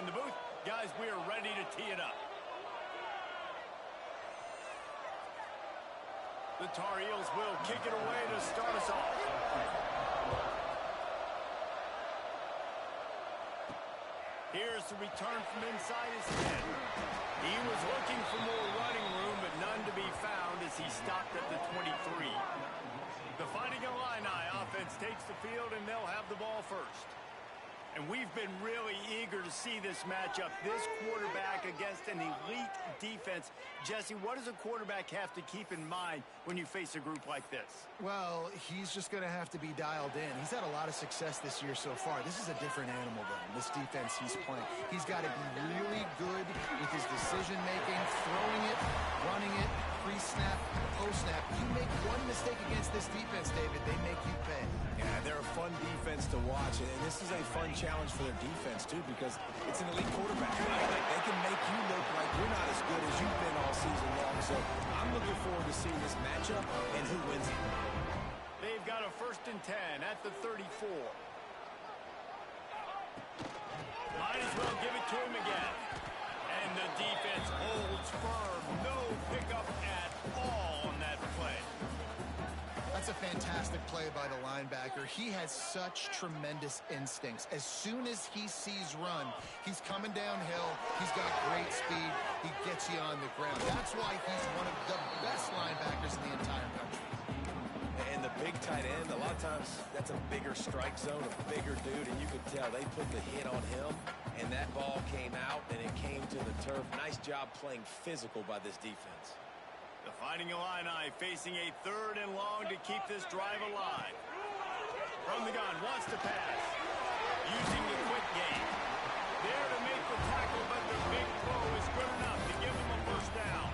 in the booth. Guys, we are ready to tee it up. The Tar Heels will kick it away to start us off. Here's the return from inside his 10. He was looking for more running room, but none to be found as he stopped at the 23. The Fighting Illini offense takes the field, and they'll have the ball first. And we've been really eager to see this matchup, this quarterback against an elite defense. Jesse, what does a quarterback have to keep in mind when you face a group like this? Well, he's just going to have to be dialed in. He's had a lot of success this year so far. This is a different animal, though, this defense he's playing. He's got to be really good with his decision-making, throwing it, running it, pre-snap, post-snap. You make one mistake against this defense, David, they make you pay. Yeah, they're a fun defense to watch, and this is a fun challenge for their defense, too, because it's an elite quarterback. Like, they can make you look like you're not as good as you've been all season long, so I'm looking forward to seeing this matchup and who wins it. They've got a 1st and 10 at the 34. Might as well give it to him again. And the defense holds firm. No pickup at all on that play. That's a fantastic play by the linebacker. He has such tremendous instincts. As soon as he sees run, he's coming downhill. He's got great speed. He gets you on the ground. That's why he's one of the best linebackers in the entire country. And the big tight end, a lot of times that's a bigger strike zone, a bigger dude, and you could tell they put the hit on him, and that ball came out, and it came to the turf. Nice job playing physical by this defense. The Fighting Illini facing a 3rd and long to keep this drive alive. From the gun, wants to pass. Using the quick game. There to make the tackle, but the big throw is good enough to give him a 1st down.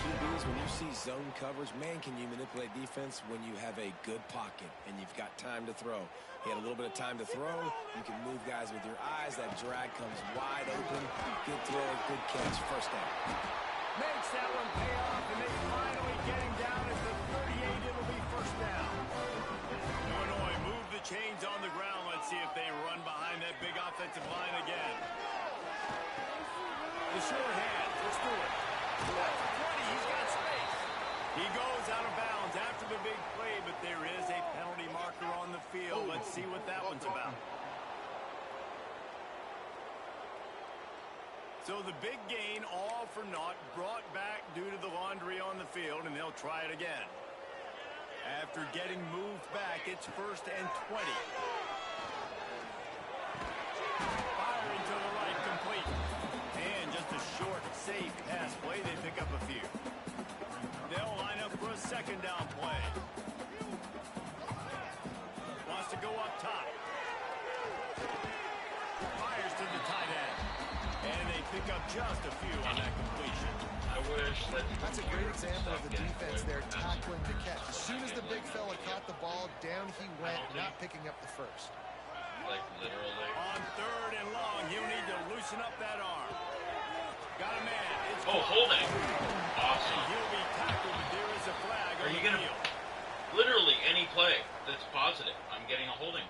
QBs, when you see zone coverage, man, can you manipulate defense when you have a good pocket and you've got time to throw. He had a little bit of time to throw. You can move guys with your eyes. That drag comes wide open. Good throw, good catch, 1st down. Makes that one pay off, and they finally get him down at the 38. It'll be 1st down. Illinois move the chains on the ground. Let's see if they run behind that big offensive line again. The short hand for Stewart. That's 20. He's got space. He goes out of bounds after the big play, but there is a penalty marker on the field. Let's see what that one's about. So the big gain, all for naught, brought back due to the laundry on the field, and they'll try it again. After getting moved back, it's 1st and 20. Firing to the right, complete. And just a short, safe pass play. They pick up a few. They'll line up for a 2nd down play. Wants to go up top. Fires to the tight end. And they pick up just a few on that completion. I wish That's a great example of the defense there tackling the catch. As soon as the big fella caught the ball, down he went, not picking up the 1st. Like literally. On 3rd and long, he'll need to loosen up that arm. Got a man. It's holding. And Awesome. he'll be tackled, but there is a flag on the field. Literally any play that's positive, I'm getting a holding.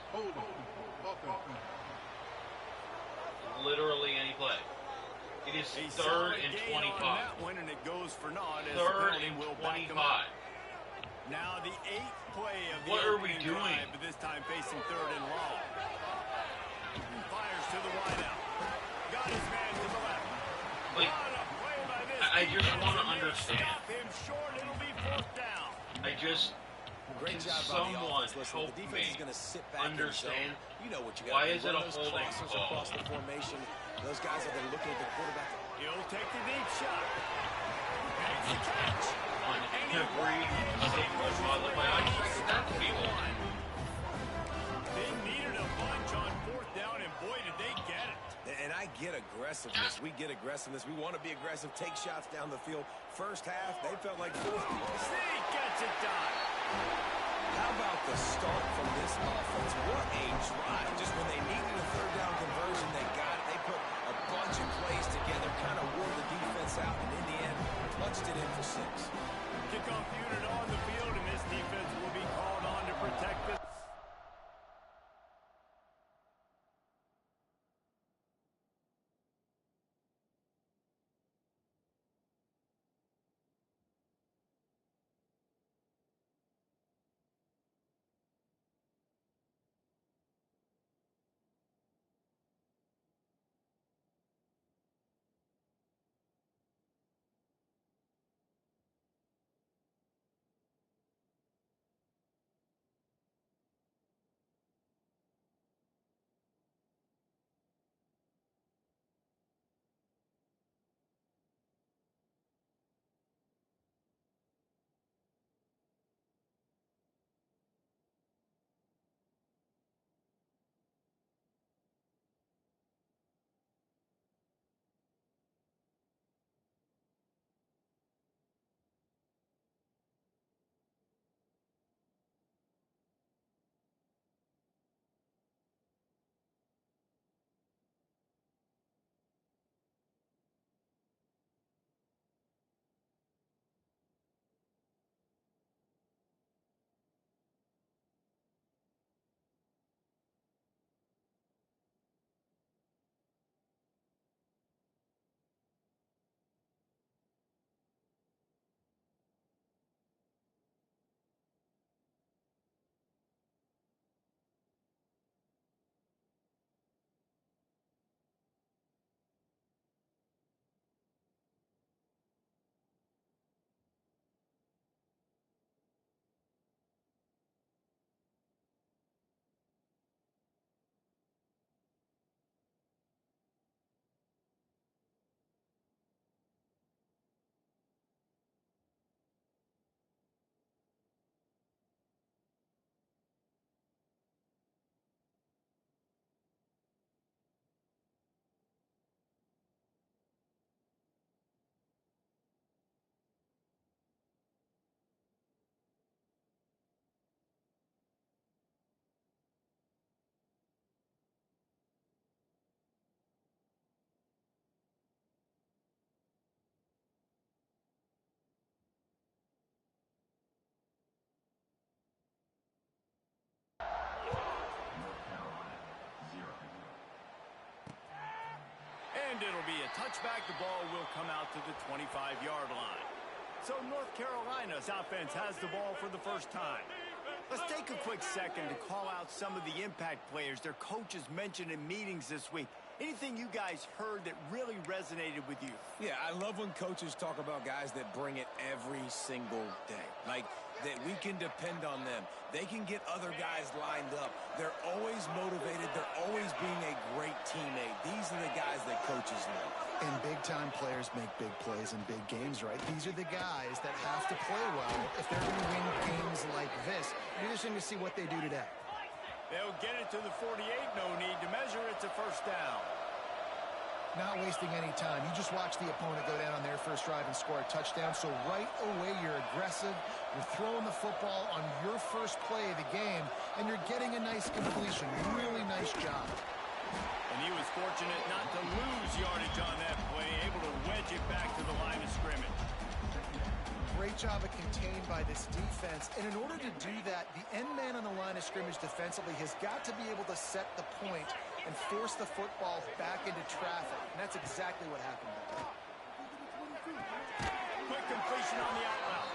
Literally any play. It is 3rd and 25. On that one, and it goes for naught as 3rd the and will 25. Now the 8th play of the What are we opening doing? drive, but this time facing 3rd and long. Fires to the wideout. Got his man to the left. Like, What a play by this I just defense, want to and they understand. Stop him short. It'll be 4th down. Great Can job by the someone offense. Listen, help the defense me is going to sit back understand and zone. You know what you got. why is it a those holding crossers call? across the formation. Those guys have been looking at the quarterback. He'll take the deep shot. Makes the catch. On every single model of my eyes, that to be holding. They needed a bunch on 4th down, and boy, did they get it. And I get aggressiveness. We get aggressiveness. We want to be aggressive, take shots down the field. 1st half, they felt like 4th. Zeke gets it done. How about the start from this offense? What a drive. Just when they needed a 3rd down conversion, they got it. They put a bunch of plays together, kind of wore the defense out, and in the end, punched it in for 6. Kickoff unit on the field, and this defense will be called on to protect this. And it'll be a touchback. The ball will come out to the 25-yard line. So North Carolina's offense has the ball for the first time. Let's take a quick second to call out some of the impact players their coaches mentioned in meetings this week. Anything you guys heard that really resonated with you? Yeah, I love when coaches talk about guys that bring it every single day. Like, that we can depend on them. They can get other guys lined up. They're always motivated. They're always being a great teammate. These are the guys that coaches love. And big-time players make big plays in big games, right? These are the guys that have to play well if they're going to win games like this. You're just going to see what they do today. They'll get it to the 48. No need to measure. It's a first down. Not wasting any time. You just watch the opponent go down on their first drive and score a touchdown. So right away, you're aggressive. You're throwing the football on your first play of the game, and you're getting a nice completion. Really nice job. And he was fortunate not to lose yardage on that play, able to wedge it back to the line of scrimmage. Great job of contained by this defense. And in order to do that, the end man on the line of scrimmage defensively has got to be able to set the point and force the football back into traffic. And that's exactly what happened there. Quick completion on the out route.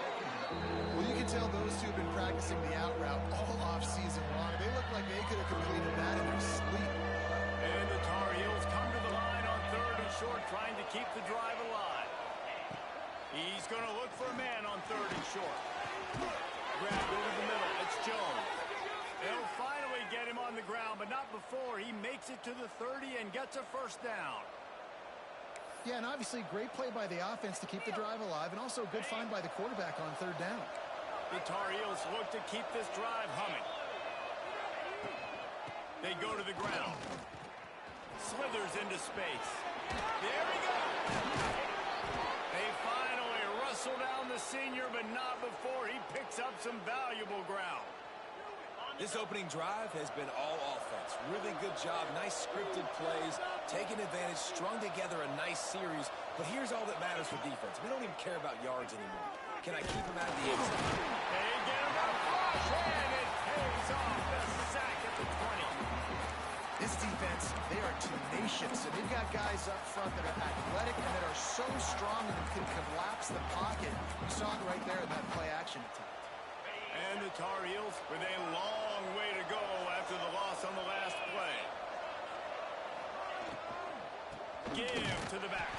Well, you can tell those two have been practicing the out route all off season long. They look like they could have completed that in their sleep. And the Tar Heels come to the line on 3rd and short, trying to keep the drive alive. He's going to look for a man on 3rd and short. Grabbed over the middle. It's Jones. They'll finally get him on the ground, but not before he makes it to the 30 and gets a first down. Yeah, and obviously great play by the offense to keep the drive alive, and also a good find by the quarterback on 3rd down. The Tar Heels look to keep this drive humming. They go to the ground. Slithers into space. There he goes. They finally wrestle down the senior, but not before he picks up some valuable ground. This opening drive has been all offense. Really good job. Nice scripted plays. Taking advantage. Strung together a nice series. But here's all that matters for defense. We don't even care about yards anymore. Can I keep him out of the end zone? They get him up flush, and it pays off. That's the sack at the 20. This defense, they are tenacious, and they've got guys up front that are athletic and that are so strong and can collapse the pocket. You saw it right there in that play-action attempt. And the Tar Heels with a long way to go after the loss on the last play. Give to the back.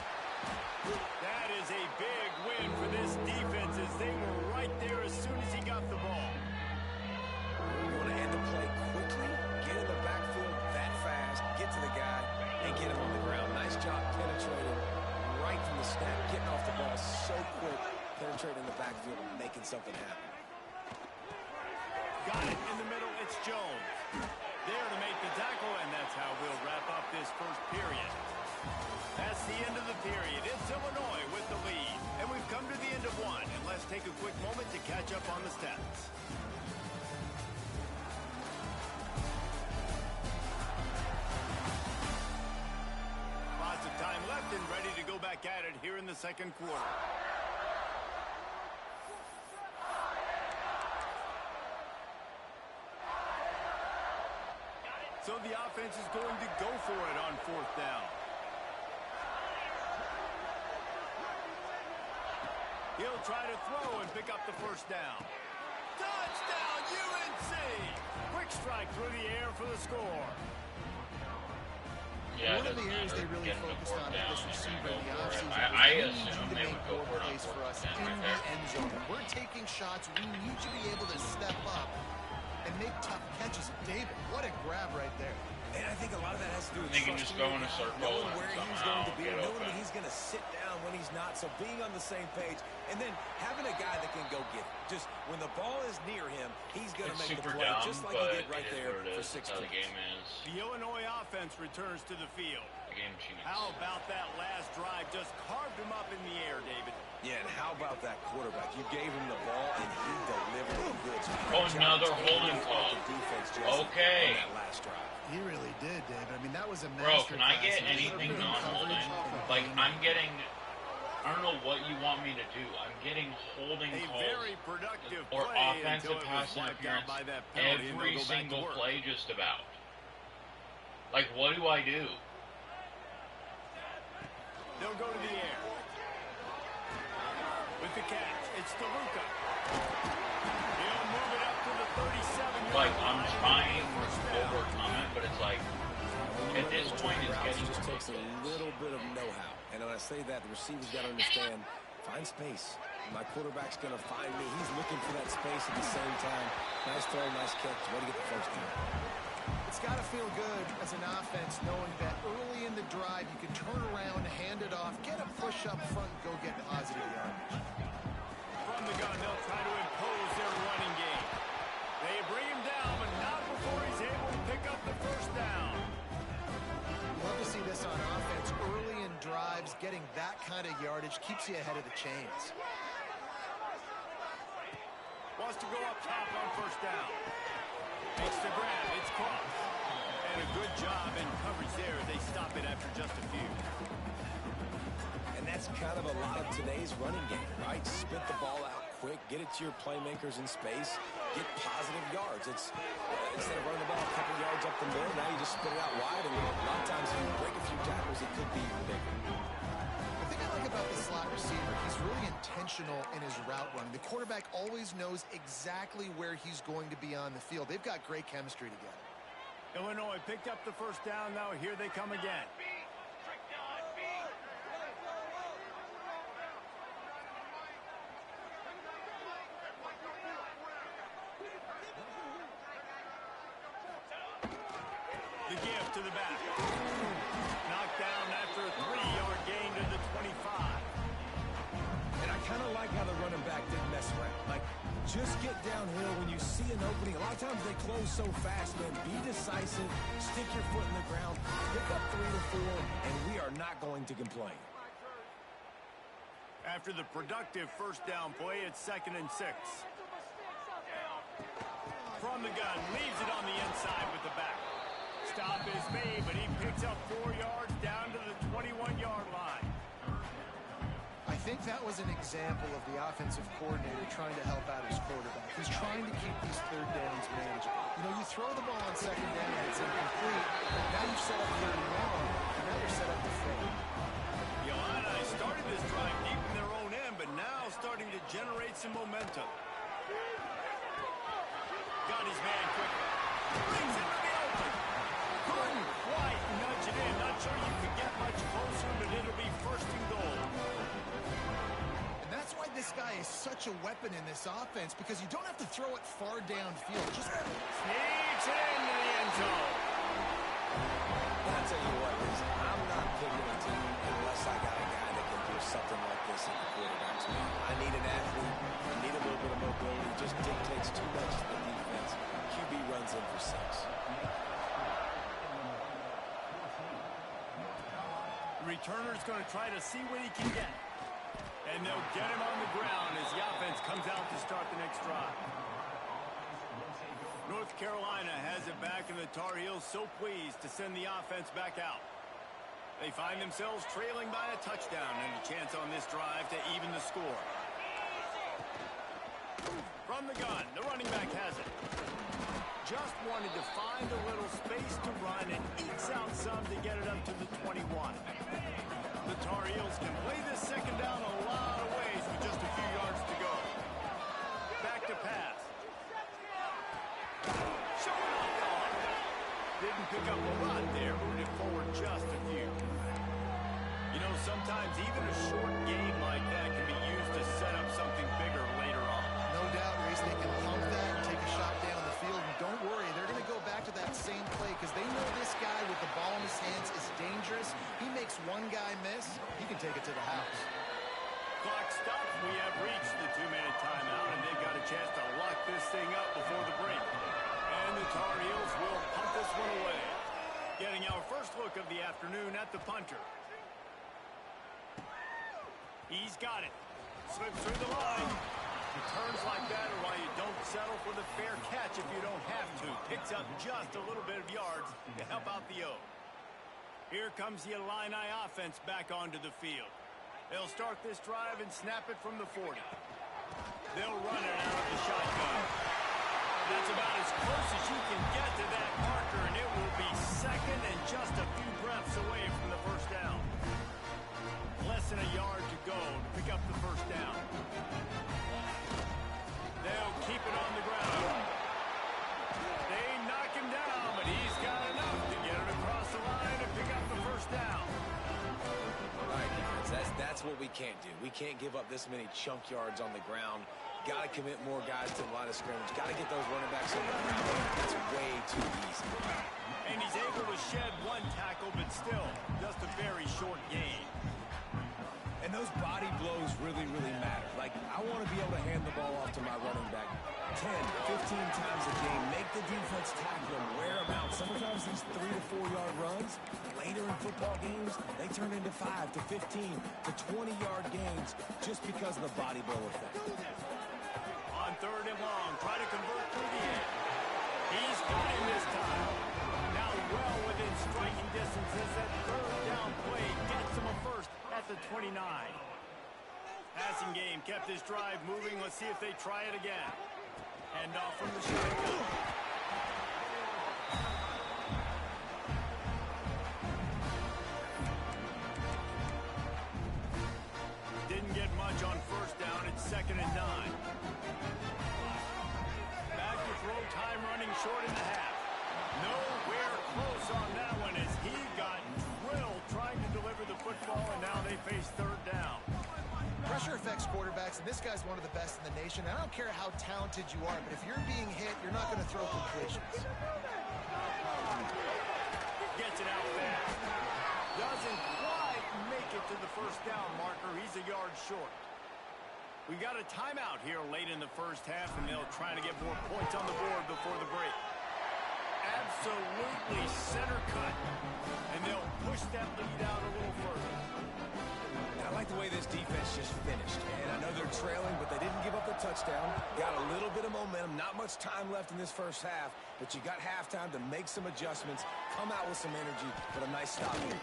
That is a big win for this defense as they were right there as soon as he got the ball. You want to end the play quickly, get in the backfield that fast, get to the guy, and get him on the ground. Nice job penetrating right from the snap, getting off the ball so quick, penetrating the backfield and making something happen. Got it in the middle. It's Jones. There to make the tackle, and that's how we'll wrap up this first period. That's the end of the period. It's Illinois with the lead. And we've come to the end of one. And let's take a quick moment to catch up on the stats. Lots of time left and ready to go back at it here in the second quarter. So the offense is going to go for it on 4th down. He'll try to throw and pick up the first down. Touchdown, UNC! Quick strike through the air for the score. Yeah, One of the areas they really focused on with this receiver in the offseason I was we need you assume to they make would go more for it on plays for us 4th in down the right there. end zone. When we're taking shots, we need you to be able to step up and make tough catches. David, what a grab right there. And I think a lot of that has to do with They can just go in a circle knowing and where he's somehow going to be, get knowing open. when he's going to sit down, when he's not. So being on the same page, and then having a guy that can go get it. Just when the ball is near him, he's going to It's make the super play, dumb, just like but he did right it is there what it for is. 6 That's how the points. game is. The Illinois offense returns to the field. The game cheats. How about that last drive? Just carved him up in the air, David. Yeah, and how about that quarterback? You gave him the ball, and he delivered the goods. Oh, another holding call. Okay. On that last drive. He really did, David. I mean, that was a Bro, masterclass. can I get He was anything in non-holding? coverage. Like, I'm getting... I don't know what you want me to do. I'm getting holding A calls very productive or play offensive until it was pass wiped out interference by that penalty, and every they'll go back to single work. play just about. Like, what do I do? They'll go to the air. With the catch, it's DeLuca. He'll move it up to the 37-yard Like, line. I'm trying to overcome it, but it's like, at this point, it's getting just takes a little bit of know-how. And when I say that, the receiver's got to understand, find space. My quarterback's going to find me. He's looking for that space at the same time. Nice throw, nice catch. Way to get the first down. It's got to feel good as an offense knowing that early in the drive you can turn around, hand it off, get a push up front, and go get positive yardage. From the gun, they'll try to impose their running game. They bring him down, but not before he's able to pick up the first down. Love to see this on offense. Early in drives, getting that kind of yardage keeps you ahead of the chains. Wants to go up top on first down. Makes the grab. It's caught. And a good job in coverage there. They stop it after just a few. And that's kind of a lot of today's running game, right? Spit the ball out quick, get it to your playmakers in space, get positive yards. It's instead of running the ball a couple yards up the middle, now you just spit it out wide, and a lot of times if you break a few tackles, it could be even bigger. The thing I like about the slot receiver, he's really intentional in his route running. The quarterback always knows exactly where he's going to be on the field. They've got great chemistry together. Illinois picked up the first down. Now here they come again. The give to the back. Knocked down after a 3-yard gain to the 25. And I kind of like how the running back didn't mess around. Like, just get downhill when you see an opening. A lot of times they close so fast, man. Be decisive, stick your foot in the ground, pick up 3 to 4, and we are not going to complain. After the productive first down play, it's 2nd and 6. From the gun, leaves it on the inside with the back. Stop is made, but he picks up 4 yards down to the 21-yard line. I think that was an example of the offensive coordinator trying to help out his quarterback. He's trying to keep these third downs manageable. You know, you throw the ball on second down and it's incomplete. Now you've set up third and long, and now you're set up to throw. The Illini started this drive deep in their own end, but now starting to generate some momentum. Got his man quickly. Brings it to the open. Couldn't quite nudge it in. Not sure you could get much closer, but it'll be 1st and goal. And that's why this guy is such a weapon in this offense, because you don't have to throw it far downfield. Just sneaks it into the end zone. I'll tell you what, I'm not picking a team unless I got a guy that can do something like this at the quarterback's man. I need an athlete. I need a little bit of mobility. It just dictates too much to the defense. QB runs in for 6. The returner's going to try to see what he can get. And they'll get him on the ground as the offense comes out to start the next drive. North Carolina has it back, and the Tar Heels so pleased to send the offense back out. They find themselves trailing by a touchdown and a chance on this drive to even the score. From the gun, the running back has it. Just wanted to find a little space to run and ekes out some to get it up to the 21. The Tar Heels can play this second down a lot of ways with just a few yards to go. Back to pass. Showing off the arm. Didn't pick up a lot there, moved it forward just a few. You know, sometimes even a short game like that can be used to set up something bigger later on. no doubt, Reese, they can pump that and take a shot down the field. And don't worry, they're going to go back to that same play because they know this guy with the ball in his hands is dangerous. He makes one guy miss, he can take it to the house. Clock stopped. We have reached the 2-minute timeout, and they've got a chance to lock this thing up before the break. And the Tar Heels will punt this one away. Getting our first look of the afternoon at the punter. He's got it. Slips through the line. Returns like that are why you don't settle for the fair catch if you don't have to. Picks up just a little bit of yards to help out the O. Here comes the Illini offense back onto the field. They'll start this drive and snap it from the 40. They'll run it out of the shotgun. That's about as close as you can get to that marker, and it will be 2nd and just a few breaths away from the first down. that's what we can't do. We can't give up this many chunk yards on the ground. Got to commit more guys to the line of scrimmage. Got to get those running backs on the ground. It's way too easy. And he's able to shed one tackle, but still, just a very short gain. And those body blows really, really matter. Like, I want to be able to hand the ball off to my running back 10, 15 times a game. Make the defense tackle him, wear him out. Sometimes these 3 to 4 yard runs, later in football games, they turn into 5 to 15 to 20 yard gains just because of the body blow effect. On 3rd and long, try to convert through the air. He's got him this time. Now well within striking distance as that 3rd down play gets him a first at the 29. Passing game kept this drive moving. Let's see if they try it again. Hand off from the shotgun. Didn't get much on 1st down. It's 2nd and 9. Back to throw time running short in the half. Nowhere close on that one as he got drilled trying to deliver the football, and now they face 3rd down. Pressure affects quarterbacks, and this guy's one of the best in the nation. I don't care how talented you are, but if you're being hit, you're not going to throw completions. Gets it out fast. Doesn't quite make it to the 1st down marker. He's a yard short. We got a timeout here late in the 1st half, and they'll try to get more points on the board before the break. Absolutely center cut, and they'll push that lead out a little further. I like the way this defense just finished. And I know they're trailing, but they didn't give up the touchdown. Got a little bit of momentum. Not much time left in this 1st half, but you got halftime to make some adjustments, come out with some energy, but a nice stop here.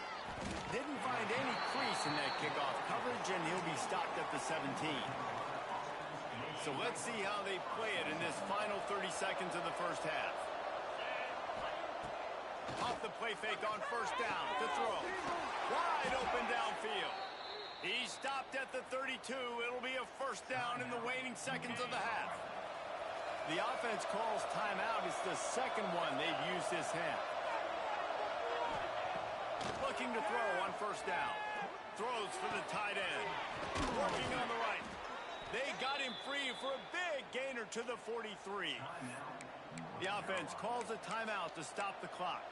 Didn't find any crease in that kickoff coverage, and he'll be stopped at the 17. So let's see how they play it in this final 30 seconds of the 1st half. Off the play fake on 1st down to throw. Wide open downfield. He's stopped at the 32. It'll be a 1st down in the waning seconds of the half. The offense calls timeout. It's the 2nd one they've used this half. Looking to throw on 1st down. Throws for the tight end. Working on the right. They got him free for a big gainer to the 43. The offense calls a timeout to stop the clock.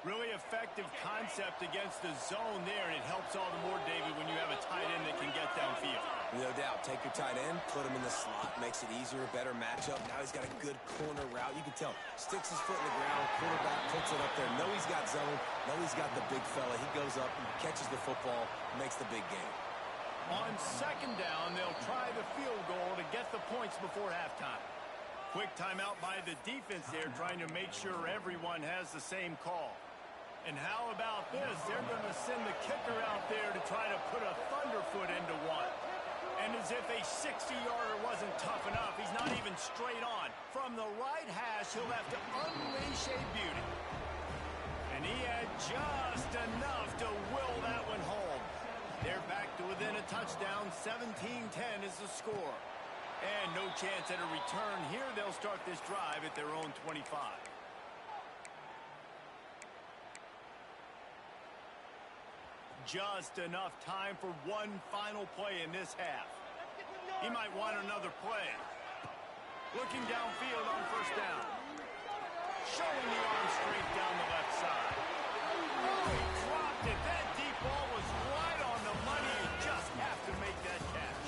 Really effective concept against the zone there, and it helps all the more, David, when you have a tight end that can get downfield. No doubt. Take your tight end, put him in the slot, makes it easier, better matchup. Now he's got a good corner route. You can tell. Sticks his foot in the ground, quarterback puts it up there. Know he's got zone. Know he's got the big fella. He goes up, catches the football, makes the big game. On 2nd down, they'll try the field goal to get the points before halftime. Quick timeout by the defense there, trying to make sure everyone has the same call. And how about this? They're going to send the kicker out there to try to put a thunderfoot into one. And as if a 60-yarder wasn't tough enough, he's not even straight on. From the right hash, he'll have to unleash a beauty. And he had just enough to will that one home. They're back to within a touchdown. 17-10 is the score. And no chance at a return here. They'll start this drive at their own 25. Just enough time for one final play in this half. He might want another play. Looking downfield on 1st down. Showing the arm strength down the left side. Oh, he dropped it. That deep ball was right on the money. You just have to make that catch.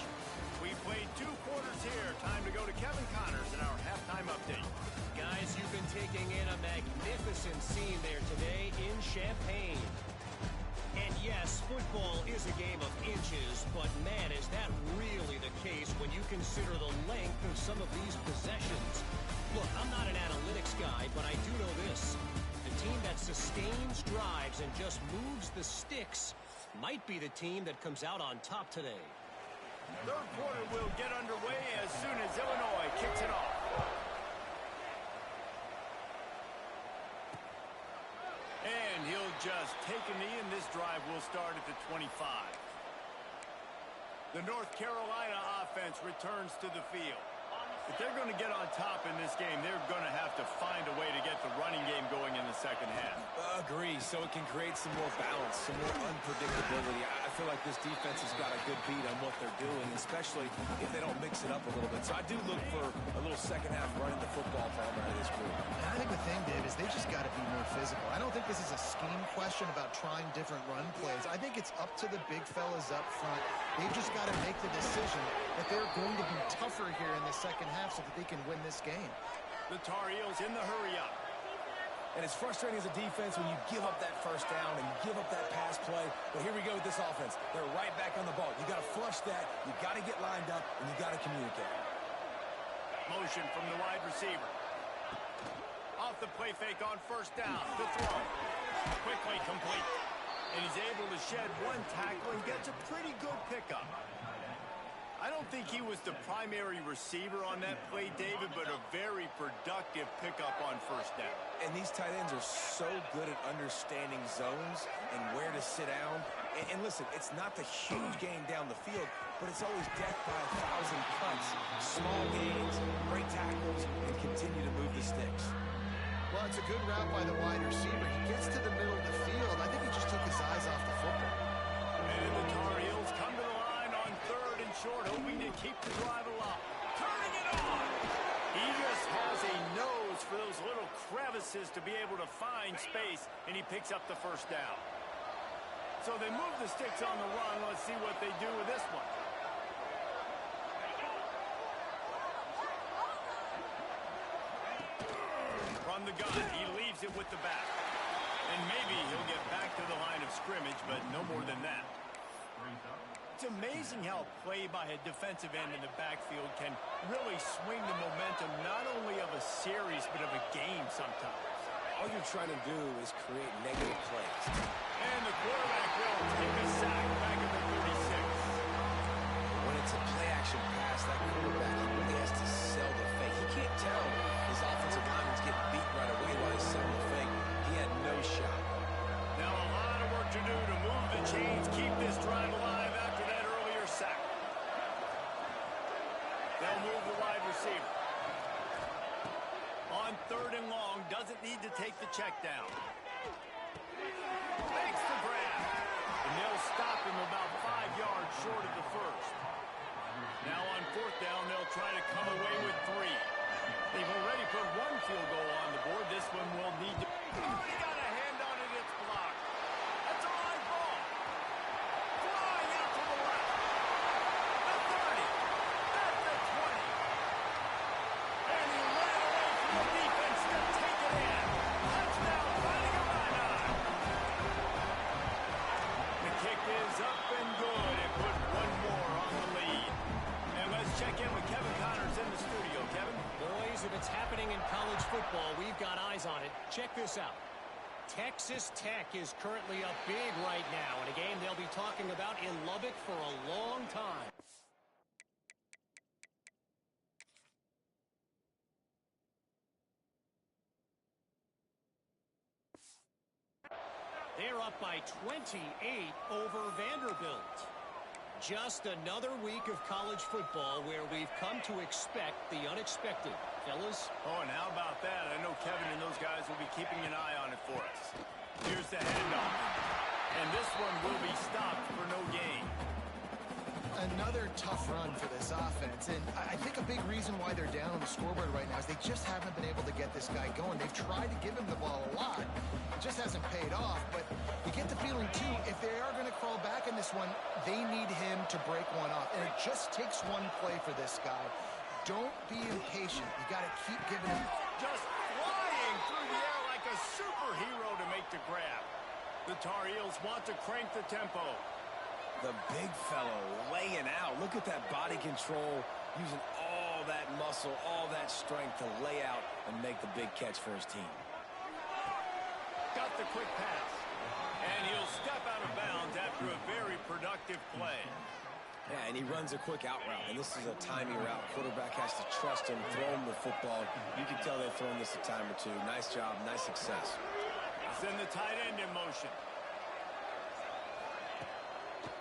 We played 2 quarters here. Time to go to Kevin Connors in our halftime update. Guys, you've been taking in a magnificent scene there today in Champaign. And yes, football is a game of inches, but man, is that really the case when you consider the length of some of these possessions. Look, I'm not an analytics guy, but I do know this. The team that sustains drives and just moves the sticks might be the team that comes out on top today. 3rd quarter will get underway as soon as Illinois kicks it off. And he'll just take a knee, and this drive will start at the 25. The North Carolina offense returns to the field. If they're going to get on top in this game, they're going to have to find a way to get the running game going in the 2nd half. Agree, so it can create some more balance, some more unpredictability. I feel like this defense has got a good beat on what they're doing, especially if they don't mix it up a little bit. So I do look for a little second half running the football problem out of this group. And I think the thing, Dave, is they just got to be more physical. I don't think this is a scheme question about trying different run plays. I think it's up to the big fellas up front. They've just got to make the decision that they're going to be tougher here in the second half so that they can win this game. The Tar Heels in the hurry-up. And it's frustrating as a defense when you give up that first down and you give up that pass play. But here we go with this offense. They're right back on the ball. You got to flush that. You got to get lined up, and you got to communicate. Motion from the wide receiver. Off the play fake on first down. The throw. Quickly complete. And he's able to shed one tackle and gets a pretty good pickup. I don't think he was the primary receiver on that play, David, but a very productive pickup on first down. And these tight ends are so good at understanding zones and where to sit down. And listen, it's not the huge gain down the field, but it's always death by 1,000 cuts, small gains, great tackles, and continue to move the sticks. Well, it's a good route by the wide receiver. He gets to the middle of the field. I think he just took his eyes off the football. And the Tar Heels come to the line on third and short, hoping to keep the drive alive. Turning it on! He just has a nose for those little crevices to be able to find space, and he picks up the first down. So they move the sticks on the run. Let's see what they do with this one. From the gun, he leaves it with the back. And maybe he'll get back to the line of scrimmage, but no more than that. It's amazing how play by a defensive end in the backfield can really swing the momentum not only of a series, but of a game sometimes. All you're trying to do is create negative plays. And the quarterback will take a sack back at the 36. When it's a play-action pass, that quarterback really has to sell the fake. He can't tell his offensive lineman's getting beat right away while he's selling the fake. He had no shot. Now a lot of work to do to move the chains, keep this drive alive after that earlier sack. They'll move the wide receiver. On third and long, doesn't need to take the check down. Makes the grab. And they'll stop him about 5 yards short of the first. Now on fourth down, they'll try to come away with 3. They've already put 1 field goal on the board. This one will need to... Already got a hand on it. It's blocked. That's a live ball. Flying out to the left. The 30. At the 20. And he ran away from the defense to take it in. Touchdown, fighting a run. The kick is up and good. It put 1 more on the lead. And let's check in with Kevin Connors in the studio. Kevin? Boys, if it's happening in college football, we've got eyes on it. Check this out. Texas Tech is currently up big right now in a game they'll be talking about in Lubbock for a long time. They're up by 28 over Vanderbilt. Just another week of college football where we've come to expect the unexpected. Fellas? Oh, and how about that? I know Kevin and those guys will be keeping an eye on it for us. Here's the handoff. And this one will be stopped for no gain. Another tough run for this offense, and I think a big reason why they're down on the scoreboard right now is they just haven't been able to get this guy going. They've tried to give him the ball a lot. It just hasn't paid off, but you get the feeling, too, if they are going to crawl back in this one, they need him to break one off, and it just takes one play for this guy. Don't be impatient. You got to keep giving him. Just flying through the air like a superhero to make the grab. The Tar Heels want to crank the tempo. The big fellow laying out. Look at that body control, using all that muscle, all that strength to lay out and make the big catch for his team. Got the quick pass. And he'll step out of bounds after a very productive play. Yeah, and he runs a quick out route, and this is a timing route. Quarterback has to trust him, throw him the football. You can tell they've thrown this a time or two. Nice job, nice success. Send the tight end in motion.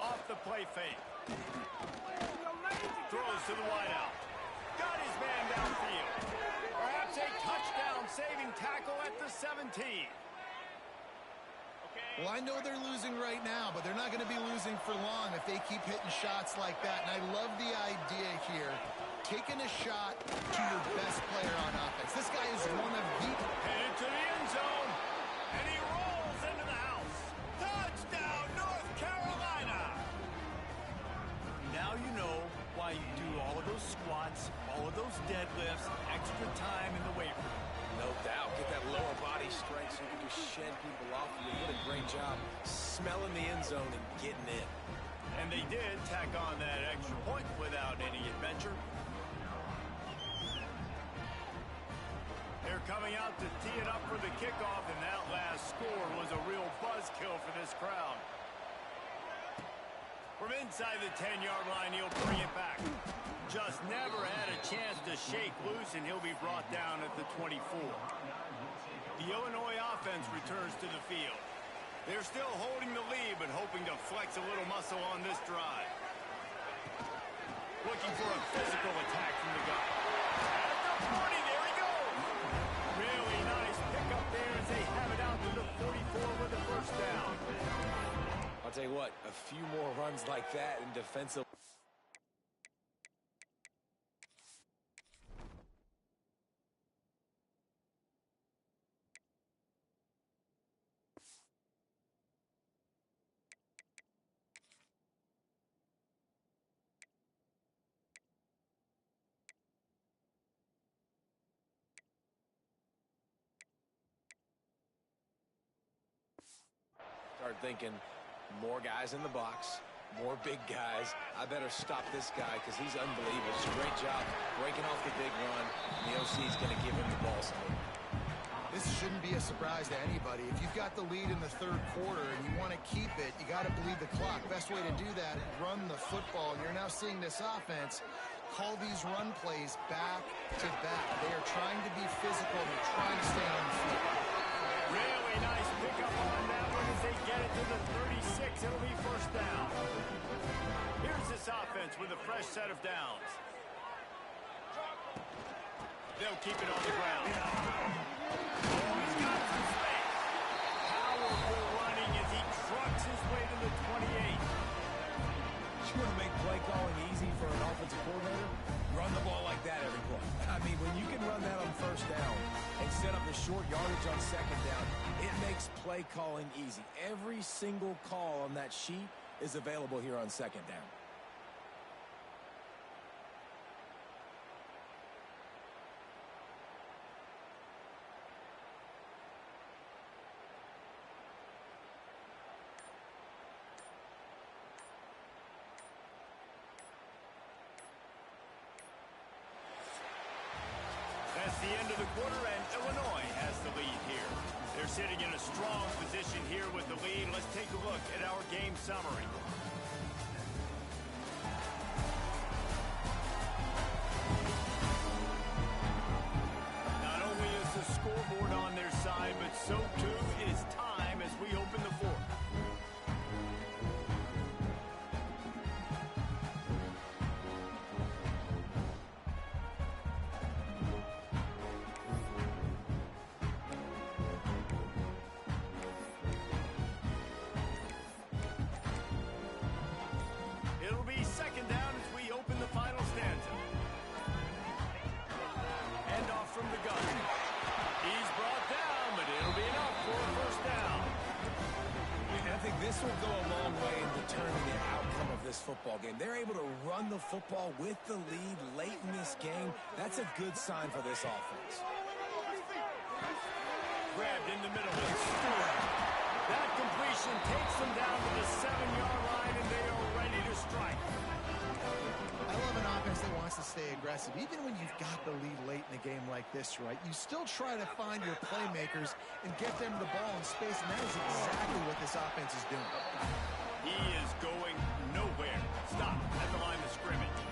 Off the play fake. Throws to the wideout. Got his man downfield. Perhaps a touchdown-saving tackle at the 17. Well, I know they're losing right now, but they're not going to be losing for long if they keep hitting shots like that. And I love the idea here, taking a shot to your best player on offense. This guy is one of the... Headed to the end zone, and he rolls into the house. Touchdown, North Carolina! Now you know why you do all of those squats, all of those deadlifts, extra time in the weight room. No doubt. Get that lower body strength so you can just shed people off. You did a great job smelling the end zone and getting in. And they did tack on that extra point without any adventure. They're coming out to tee it up for the kickoff, and that last score was a real buzzkill for this crowd. From inside the 10-yard line, he'll bring it back. Just never had a chance to shake loose, and he'll be brought down at the 24. The Illinois offense returns to the field. They're still holding the lead, but hoping to flex a little muscle on this drive. Looking for a physical attack from the gun. At the 40, there he goes! Really nice pickup there as they have it out to the 44 with the first down. I'll tell you what, a few more runs like that in defensive... Start thinking, more guys in the box, more big guys. I better stop this guy because he's unbelievable. It's a great job breaking off the big run. The OC is going to give him the ball some. This shouldn't be a surprise to anybody. If you've got the lead in the third quarter and you want to keep it, you got to bleed the clock. Best way to do that, run the football. You're now seeing this offense call these run plays back to back. They are trying to be physical. They're trying to stay on the field. Really nice pickup on that one as they get it to the 36. It'll be first down. Here's this offense with a fresh set of downs. They'll keep it on the ground. Oh, he's got some space. Powerful running as he trucks his way to the 28. You want to make play calling easy for an offensive coordinator? Run the ball like that every play. I mean, when you can run that on first down and set up the short yardage on second down, it makes play calling easy. Every single call on that sheet is available here on second down. That's the end of the quarter, and Illinois has the lead here. They're sitting in a strong position here with the lead. Let's take a look at our game summary. Not only is the scoreboard on their side, but so too is time as we open the fourth. It'll be second down as we open the final stanza. Hand off from the gun. He's brought down, but it'll be enough for a first down. And I think this will go a long way in determining the outcome of this football game. They're able to run the football with the lead late in this game. That's a good sign for this offense. Grabbed in the middle and Stewart. That completion takes them down to the 7-yard line, and they are ready to strike. I love an offense that wants to stay aggressive. Even when you've got the lead late in a game like this, right, you still try to find your playmakers and get them the ball in space, and that is exactly what this offense is doing. He is going nowhere. Stop at the line of scrimmage.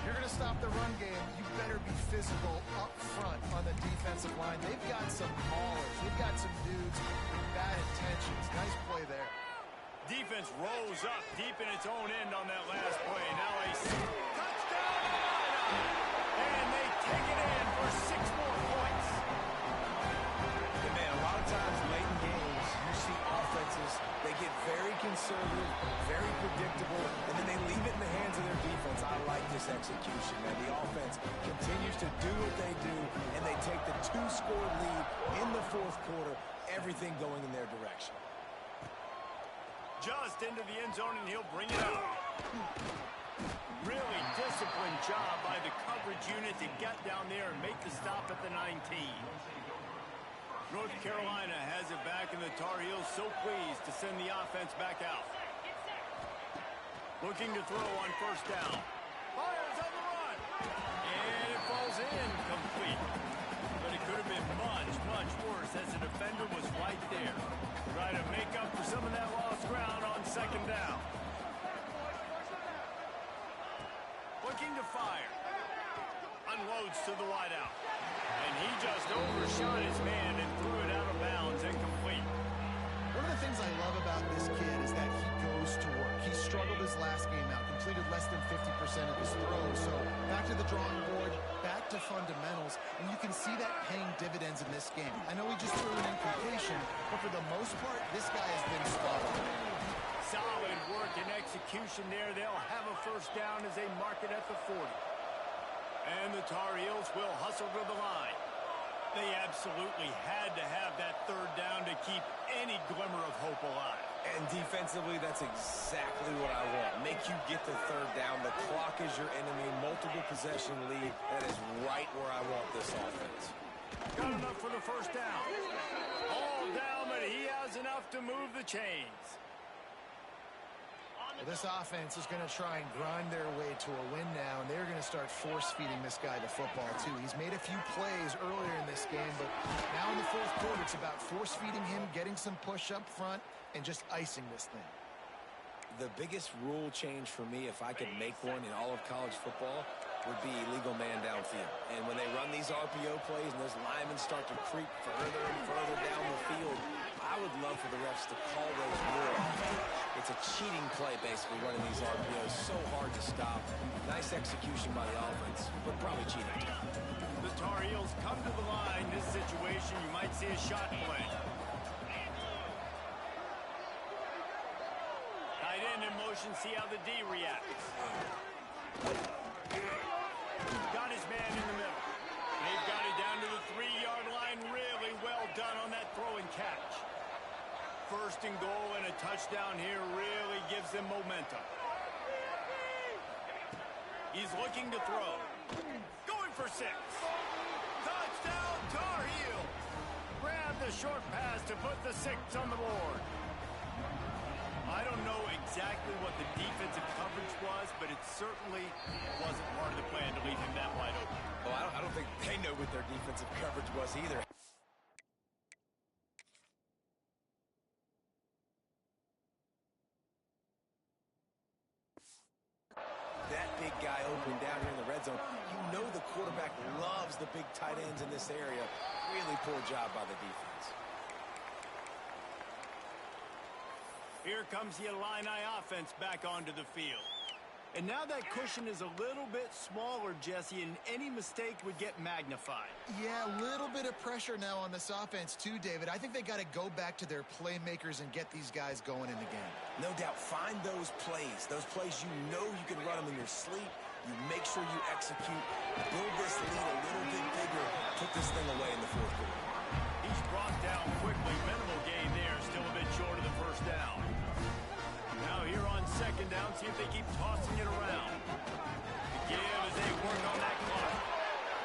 You're going to stop the run game, you better be physical up front on the defensive line. They've got some maulers. They've got some dudes with bad intentions. Nice play there. Defense rolls up deep in its own end on that last play. Now a touchdown, and they take it in for 6 more points. And man, a lot of times late in games, you see offenses changes. They get very conservative, very predictable, and then they leave it in the hands of their defense. I like this execution, man. The offense continues to do what they do, and they take the 2-score lead in the fourth quarter, everything going in their direction. Just into the end zone, and he'll bring it up. Really disciplined job by the coverage unit to get down there and make the stop at the 19. North Carolina has it back, and the Tar Heels so pleased to send the offense back out. Looking to throw on first down. Fires on the run. And it falls in complete. But it could have been much, much worse as the defender was right there. Try to make up for some of that lost ground on second down. Looking to fire. Unloads to the wideout. And he just overshot his man and threw it out of bounds and complete. One of the things I love about this kid is that he goes to work. He struggled his last game out, completed less than 50% of his throws. So back to the drawing board, back to fundamentals, and you can see that paying dividends in this game. I know he just threw an incompletion, but for the most part, this guy has been spot on. Solid work and execution there. They'll have a first down as they mark it at the 40. And the Tar Heels will hustle to the line. They absolutely had to have that third down to keep any glimmer of hope alive. And defensively, that's exactly what I want. Make you get the third down. The clock is your enemy. Multiple possession lead. That is right where I want this offense. Got enough for the first down. All down, but he has enough to move the chains. Well, this offense is going to try and grind their way to a win now, and they're going to start force-feeding this guy the football, too. He's made a few plays earlier in this game, but now in the fourth quarter, it's about force-feeding him, getting some push up front, and just icing this thing. The biggest rule change for me, if I could make one in all of college football, would be illegal man downfield. And when they run these RPO plays and those linemen start to creep further and further down the field, I would love for the refs to call those more. It's a cheating play, basically, running these RPOs. So hard to stop. Nice execution by the offense, but probably cheating. The Tar Heels come to the line. This situation, you might see a shot play. Tight end in motion, see how the D reacts. Got his man in the middle. They've got it down to the 3-yard line. Really well done on that throw and catch. First and goal and a touchdown here really gives them momentum. He's looking to throw. Going for 6. Touchdown, Tar Heels. Grab the short pass to put the 6 on the board. I don't know exactly what the defensive coverage was, but it certainly wasn't part of the plan to leave him that wide open. Well, I don't think they know what their defensive coverage was either. That big guy open down here in the red zone. You know the quarterback loves the big tight ends in this area. Really poor job by the defense. Here comes the Illini offense back onto the field. And now that cushion is a little bit smaller, Jesse, and any mistake would get magnified. Yeah, a little bit of pressure now on this offense too, David. I think they got to go back to their playmakers and get these guys going in the game. No doubt, find those plays you know you can run them in your sleep. You make sure you execute, build this lead a little bit bigger, put this thing away in the fourth quarter. He's brought down quickly. Minimal gain there, still a bit short of the first down. Now here on second down, see if they keep tossing it around. The give as they work on that clock.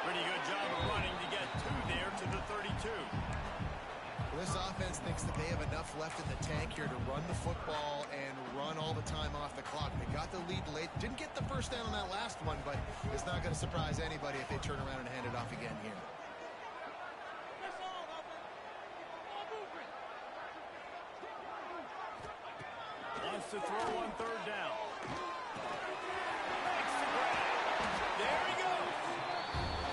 Pretty good job of running to get 2 there to the 32. Well, this offense thinks that they have enough left in the tank here to run the football and run all the time off the clock. They got the lead late. Didn't get the first down on that last one, but it's not going to surprise anybody if they turn around and hand it off again here. Wants to throw on third down. Makes the grab. There he goes.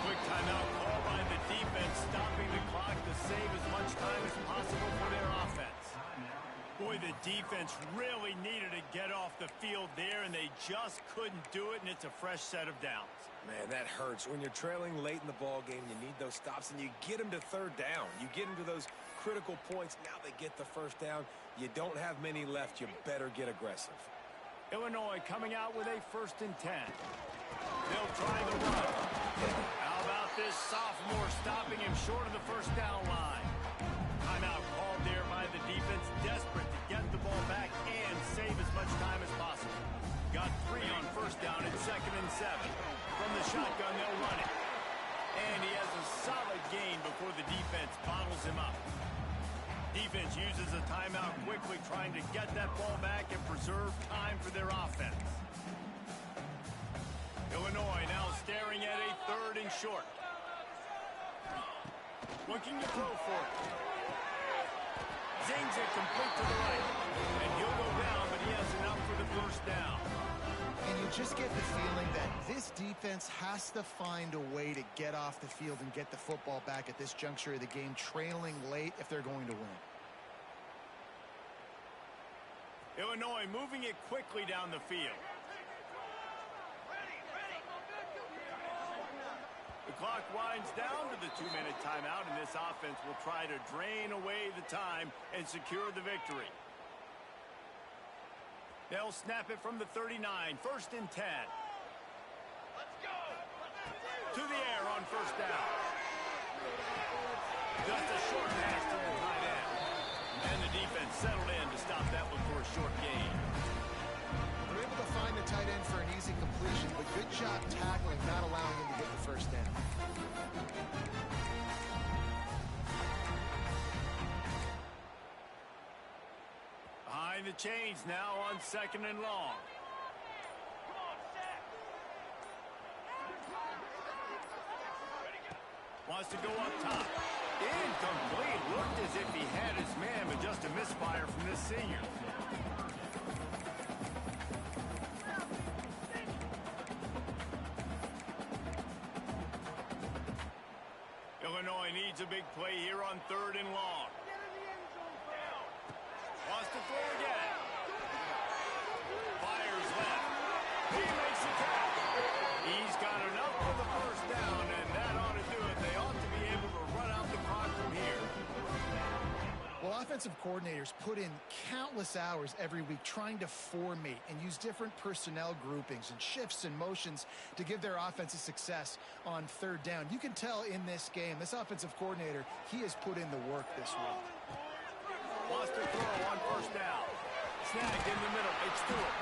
Quick timeout call by the defense, stopping the clock to save as much time as possible for their offense. Boy, the defense really needed to get off the field there, and they just couldn't do it, and it's a fresh set of downs. Man, that hurts. When you're trailing late in the ball game, you need those stops, and you get them to third down. You get them to those critical points. Now they get the first down. You don't have many left. You better get aggressive. Illinois coming out with a 1st and 10. They'll try the run. How about this sophomore stopping him short of the first down line? Timeout called there by the defense, desperate to get the ball back and save as much time as possible. Got 3 on first down and 2nd and 7. From the shotgun, they'll run it. And he has a solid gain before the defense bottles him up. Defense uses a timeout quickly, trying to get that ball back and preserve time for their offense. Illinois now staring at a 3rd and short. Looking to throw for it. Zings it complete to the right. And he'll go down, but he has enough for the first down. And you just get the feeling that this defense has to find a way to get off the field and get the football back at this juncture of the game, trailing late if they're going to win. Illinois moving it quickly down the field. The clock winds down to the 2-minute timeout, and this offense will try to drain away the time and secure the victory. They'll snap it from the 39, 1st and 10. Let's go. To the air on first down. Just a short pass to the tight end. And the defense settled in to stop that one for a short gain. They're able to find the tight end for an easy completion, but good job tackling, not allowing him to get the first down. Behind the chains now on 2nd and long. Wants to go up top. Incomplete. Looked as if he had his man, but just a misfire from this senior. Illinois needs a big play here on 3rd and long. Wants to throw again. Fires left. He makes the tackle. He's got enough for the first down, and that ought to do it. They ought to be able to run out the clock from here. Well, offensive coordinators put in countless hours every week trying to formate and use different personnel groupings and shifts and motions to give their offensive success on 3rd down. You can tell in this game, this offensive coordinator, he has put in the work this week. Wants to throw on first down. Snagged in the middle. It's Stewart.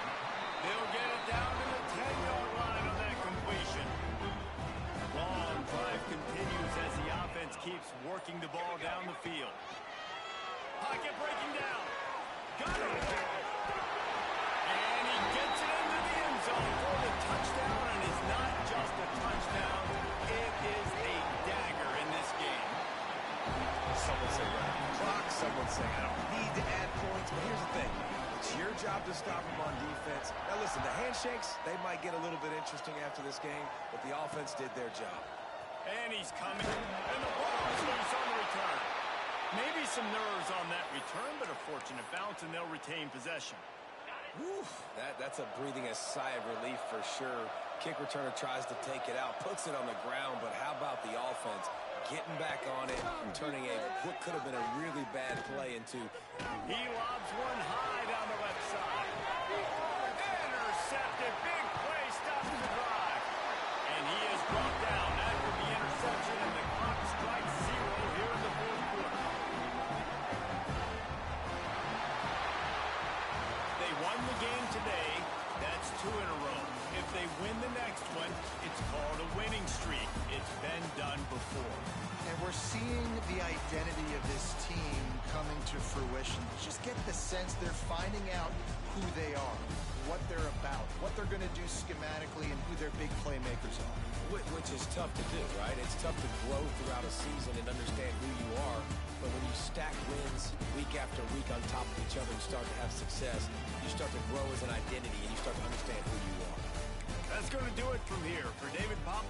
They'll get it down to the 10-yard line on that completion. Long drive continues as the offense keeps working the ball down the field. Pocket breaking down. Got it. And he gets it into the end zone for the touchdown, and it's not just a touchdown. It is a dagger in this game. Someone say clock. Someone say I don't need to add points. But here's the thing. It's your job to stop them on defense. Now listen, the handshakes, they might get a little bit interesting after this game, but the offense did their job. And he's coming. And the ball is loose on the return. Maybe some nerves on that return, but a fortunate bounce, and they'll retain possession. Whew, that's a breathing a sigh of relief for sure. Kick returner tries to take it out, puts it on the ground, but how about the offense getting back on it and turning what could have been a really bad play into. He lobs one high down the left side. Intercepted. Big play stops the drive. And he is brought down after the interception, and the clock strikes 0 here in the 4th quarter. They won the game today. That's 2 in a row. If they win the next one, it's called a winning streak. It's been done before. And we're seeing the identity of this team coming to fruition. Just get the sense they're finding out who they are, what they're about, what they're going to do schematically, and who their big playmakers are. Which is tough to do, right? It's tough to grow throughout a season and understand who you are. But when you stack wins week after week on top of each other and start to have success, you start to grow as an identity and you start to understand who you are. That's going to do it from here. For David Pop,